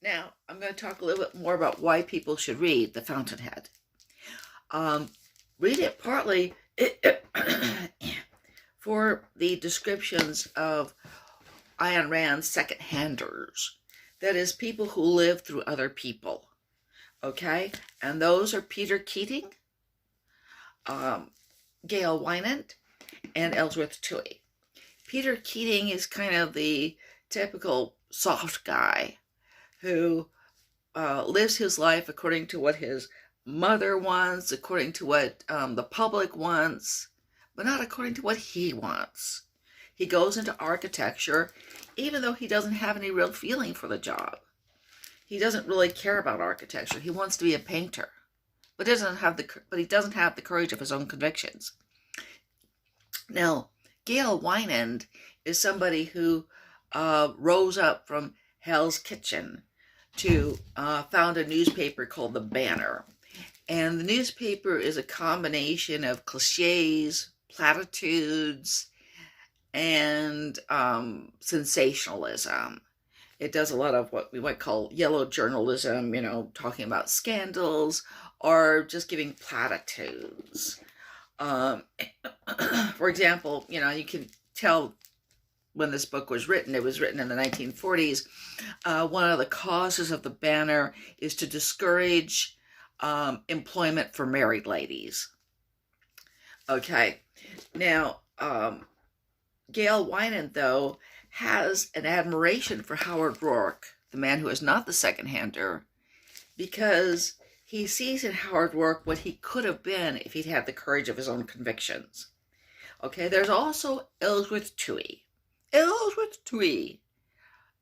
Now, I'm going to talk a little bit more about why people should read The Fountainhead. Read it partly for the descriptions of Ayn Rand's second-handers. That is, people who live through other people. Okay? And those are Peter Keating, Gail Wynant, and Ellsworth Toohey. Peter Keating is kind of the typical soft guy who lives his life according to what his mother wants, according to what the public wants, but not according to what he wants. He goes into architecture even though he doesn't have any real feeling for the job. He doesn't really care about architecture. He wants to be a painter, but he doesn't have the courage of his own convictions. Now, Gail Wynand is somebody who rose up from Hell's Kitchen to found a newspaper called The Banner. And the newspaper is a combination of cliches, platitudes, and sensationalism. It does a lot of what we might call yellow journalism, talking about scandals or just giving platitudes. For example, you can tell when this book was written, it was written in the 1940s. One of the causes of the Banner is to discourage employment for married ladies. Okay, now Gail Wynand, though, has an admiration for Howard Rourke, the man who is not the second-hander, because he sees in Howard Rourke what he could have been if he'd had the courage of his own convictions. Okay, there's also Ellsworth Toohey. Ellsworth Toohey.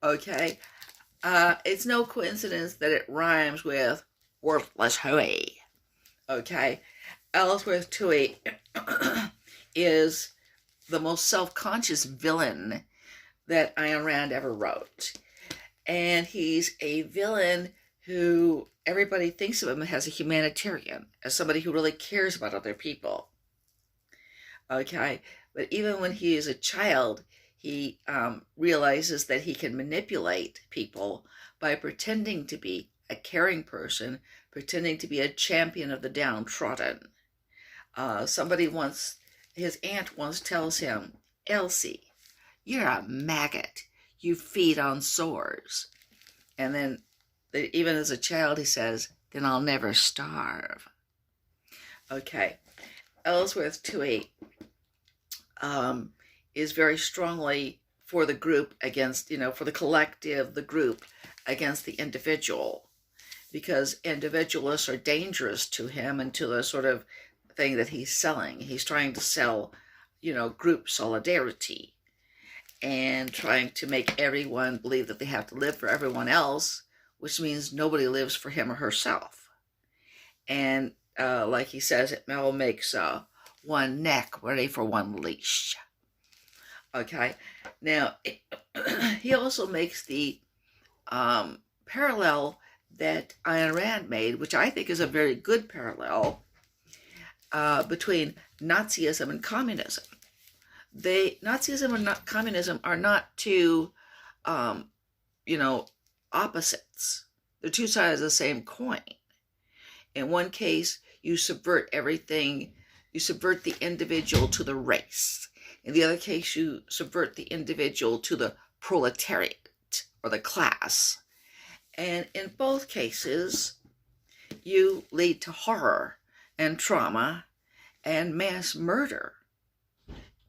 Okay, it's no coincidence that it rhymes with worthless hooey. Okay, Ellsworth Toohey is the most self-conscious villain that Ayn Rand ever wrote. And he's a villain who everybody thinks of him as a humanitarian, as somebody who really cares about other people. Okay, but even when he is a child, he realizes that he can manipulate people by pretending to be a caring person, pretending to be a champion of the downtrodden. His aunt once tells him, "Elsie, you're a maggot. You feed on sores." And then, even as a child, he says, "Then I'll never starve." Okay, Ellsworth Toohey is very strongly for the group against, for the collective, the group against the individual, because individualists are dangerous to him and to the sort of thing that he's selling. He's trying to sell, group solidarity and trying to make everyone believe that they have to live for everyone else, which means nobody lives for him or herself. And like he says, it all makes one neck ready for one leash. Okay, now he also makes the parallel that Ayn Rand made, which I think is a very good parallel, between Nazism and communism. Nazism and communism are not two, opposites. They're two sides of the same coin. In one case, you subvert everything. You subvert the individual to the race. In the other case, you subvert the individual to the proletariat or the class. And in both cases, you lead to horror and trauma and mass murder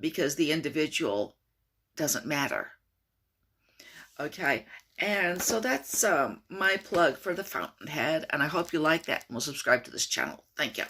because the individual doesn't matter. Okay, and so that's my plug for The Fountainhead, and I hope you like that and will subscribe to this channel. Thank you.